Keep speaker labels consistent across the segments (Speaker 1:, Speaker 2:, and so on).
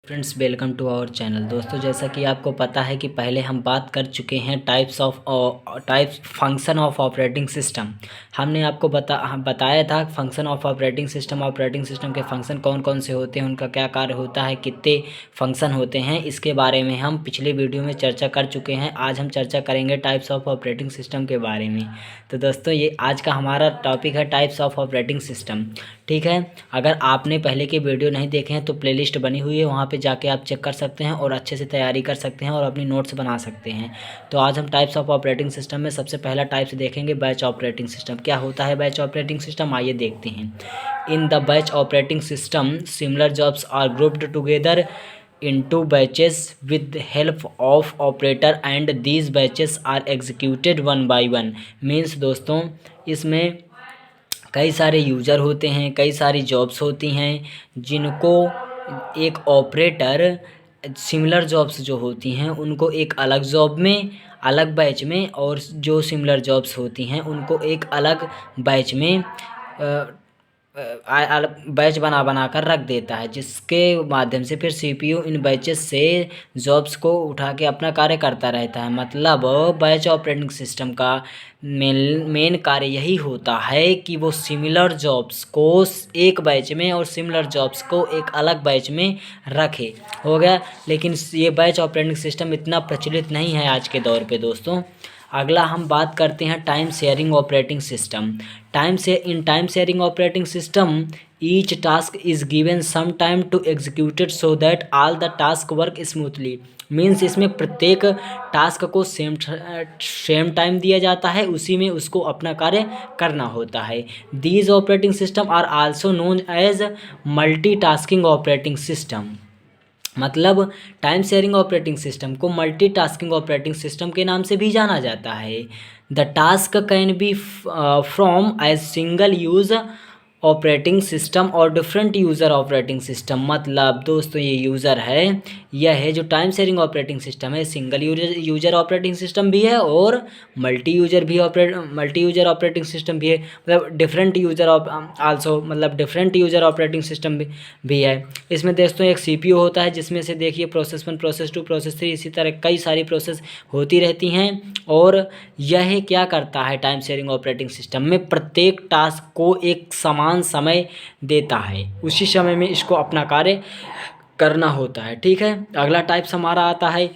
Speaker 1: Friends, welcome to our channel. दोस्तों, जैसा कि आपको पता है कि पहले हम बात कर चुके हैं types function of operating system. हमने आपको बताया था फंक्शन ऑफ ऑपरेटिंग सिस्टम के फंक्शन कौन कौन से होते हैं, उनका क्या कार्य होता है, कितने फंक्शन होते हैं, इसके बारे में हम पिछले वीडियो में चर्चा कर चुके हैं। आज हम चर्चा करेंगे टाइप्स ऑफ ऑपरेटिंग सिस्टम के बारे में। तो दोस्तों, ये आज का हमारा टॉपिक है टाइप्स ऑफ ऑपरेटिंग सिस्टम। ठीक है, अगर आपने पहले के वीडियो नहीं देखे हैं तो प्लेलिस्ट बनी हुई है, वहाँ पे जाके आप चेक कर सकते हैं और अच्छे से तैयारी कर सकते हैं और अपनी नोट्स बना सकते हैं। तो आज हम टाइप्स ऑफ ऑपरेटिंग सिस्टम में सबसे पहला टाइप्स देखेंगे बैच ऑपरेटिंग सिस्टम। क्या होता है बैच ऑपरेटिंग सिस्टम, आइए देखते हैं। In the batch operating system similar jobs are grouped together into batches with the help of operator and these batches are executed one by one। Means दोस्तों, इसमें कई सारे यूज़र होते हैं, कई सारी जॉब्स होती हैं जिनको एक ऑपरेटर सिमिलर जॉब्स जो होती हैं उनको एक अलग जॉब में, अलग बैच में, और जो सिमिलर जॉब्स होती हैं उनको एक अलग बैच में बैच बना कर रख देता है, जिसके माध्यम से फिर सीपीयू इन बैचेस से जॉब्स को उठा के अपना कार्य करता रहता है। मतलब बैच ऑपरेटिंग सिस्टम का मेन कार्य यही होता है कि वो सिमिलर जॉब्स को एक बैच में और सिमिलर जॉब्स को एक अलग बैच में रखे। हो गया। लेकिन ये बैच ऑपरेटिंग सिस्टम इतना प्रचलित नहीं है आज के दौर पे दोस्तों। अगला हम बात करते हैं time sharing operating system. Time sharing operating system each task is given some time to executed so that all the task work smoothly. Means इसमें प्रत्येक टास्क को सेम टाइम दिया जाता है, उसी में उसको अपना कार्य करना होता है। These operating system are also known as multitasking operating system. मतलब टाइम शेयरिंग ऑपरेटिंग सिस्टम को मल्टीटास्किंग ऑपरेटिंग सिस्टम के नाम से भी जाना जाता है। The task can be from as single use operating system और डिफरेंट यूज़र ऑपरेटिंग सिस्टम। मतलब दोस्तों, ये यूज़र है, यह है जो टाइम शेयरिंग ऑपरेटिंग सिस्टम है, सिंगल यूजर ऑपरेटिंग सिस्टम भी है और मल्टी यूजर ऑपरेटिंग सिस्टम भी है। मतलब डिफरेंट यूज़र आल्सो, मतलब डिफरेंट यूज़र ऑपरेटिंग सिस्टम भी है। इसमें दोस्तों एक सीपीयू होता है, जिसमें से देखिए प्रोसेस 1, प्रोसेस 2, प्रोसेस 3, इसी तरह कई सारी प्रोसेस होती रहती हैं। और यह क्या करता है, टाइम शेयरिंग ऑपरेटिंग सिस्टम में प्रत्येक टास्क को एक समान समय देता है, उसी समय में इसको अपना कार्य करना होता है। ठीक है, अगला टाइप्स हमारा आता है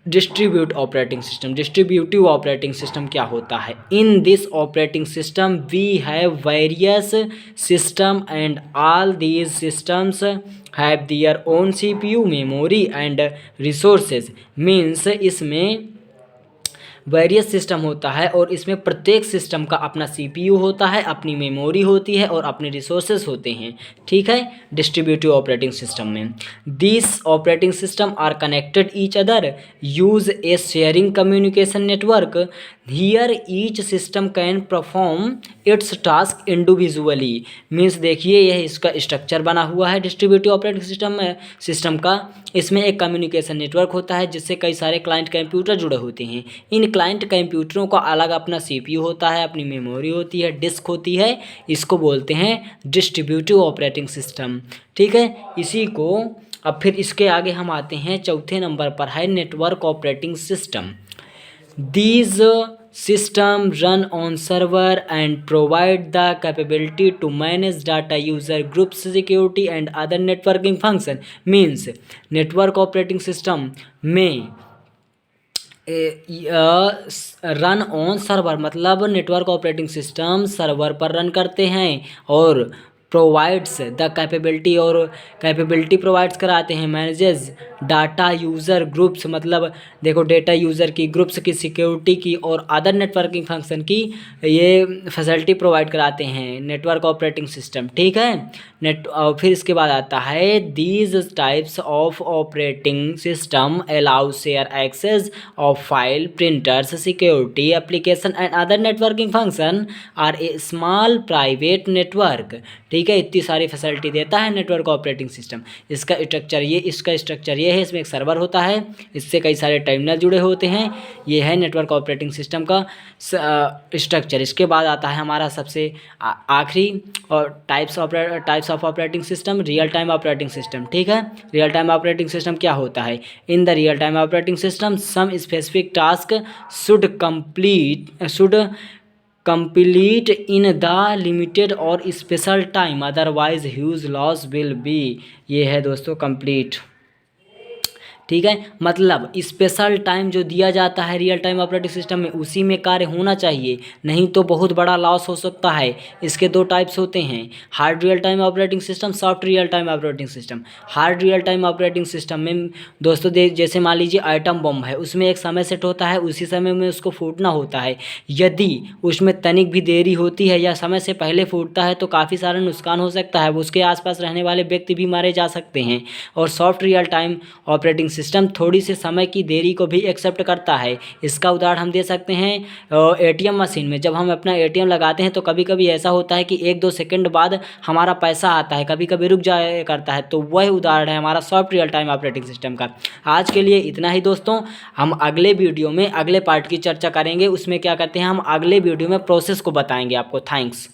Speaker 1: distribute operating system. Distributive operating system क्या होता है? In this operating system we have various system and all these systems have their own CPU, memory and resources. Means इसमें वेरियस सिस्टम होता है और इसमें प्रत्येक सिस्टम का अपना सीपीयू होता है, अपनी मेमोरी होती है और अपने रिसोर्सेज होते हैं। ठीक है, डिस्ट्रीब्यूटिव ऑपरेटिंग सिस्टम में this operating system are connected each other, use a sharing communication network. Here each system can perform its task individually. Means देखिए, यह इसका स्ट्रक्चर बना हुआ है डिस्ट्रीब्यूटिव ऑपरेटिंग सिस्टम का। इसमें एक कम्युनिकेशन नेटवर्क होता है जिससे कई सारे क्लाइंट कंप्यूटर जुड़े होते हैं। इन क्लाइंट कंप्यूटरों का अलग अपना सीपीयू होता है, अपनी मेमोरी होती है, डिस्क होती है। इसको बोलते हैं डिस्ट्रीब्यूटिव ऑपरेटिंग सिस्टम। ठीक है, इसी को अब फिर इसके आगे हम आते हैं, चौथे नंबर पर है network operating system. These system run on server and provide the capability to manage data, user groups, security and other networking function। Means network operating system में रन ऑन सर्वर, मतलब नेटवर्क ऑपरेटिंग सिस्टम सर्वर पर run करते हैं और provides the capability, और capability provides कराते हैं, manages data user groups, मतलब देखो डेटा यूज़र की, ग्रुप्स की, सिक्योरिटी की और अदर नेटवर्किंग फंक्शन की ये फैसिलिटी प्रोवाइड कराते हैं नेटवर्क ऑपरेटिंग सिस्टम। ठीक है, और फिर इसके बाद आता है these types of operating system allow share access of file, printers, security application and other networking function are a small private network. ठीक ठीक है, इतनी सारी फैसिलिटी देता है नेटवर्क ऑपरेटिंग सिस्टम। इसका स्ट्रक्चर ये है, इसमें एक सर्वर होता है, इससे कई सारे टर्मिनल जुड़े होते हैं। ये है नेटवर्क ऑपरेटिंग सिस्टम का स्ट्रक्चर। इसके बाद आता है हमारा सबसे आखिरी और types of operating system, real time operating system. ठीक है, रियल टाइम ऑपरेटिंग सिस्टम क्या होता है? In the real time operating system some specific task should complete in the limited और special time, otherwise huge loss will be. ये है दोस्तों complete. ठीक है, मतलब स्पेशल टाइम जो दिया जाता है रियल टाइम ऑपरेटिंग सिस्टम में, उसी में कार्य होना चाहिए, नहीं तो बहुत बड़ा लॉस हो सकता है। इसके दो टाइप्स होते हैं, hard real time operating system, soft real time operating system. Hard real time operating system में दोस्तों जैसे मान लीजिए आइटम बम है, उसमें एक समय सेट होता है, उसी समय में उसको फूटना होता है। यदि उसमें तनिक भी देरी होती है या समय से पहले फूटता है तो काफ़ी सारा नुकसान हो सकता है, उसके आसपास रहने वाले व्यक्ति भी मारे जा सकते हैं। और soft real time operating system थोड़ी से समय की देरी को भी एक्सेप्ट करता है। इसका उदाहरण हम दे सकते हैं एटीएम मशीन में। जब हम अपना एटीएम लगाते हैं तो कभी कभी ऐसा होता है कि 1-2 सेकंड बाद हमारा पैसा आता है, कभी कभी रुक जाया करता है, तो वह उदाहरण है हमारा soft real time operating system का। आज के लिए इतना ही दोस्तों, हम अगले वीडियो में अगले पार्ट की चर्चा करेंगे। उसमें क्या करते हैं, हम अगले वीडियो में प्रोसेस को बताएंगे आपको। थैंक्स।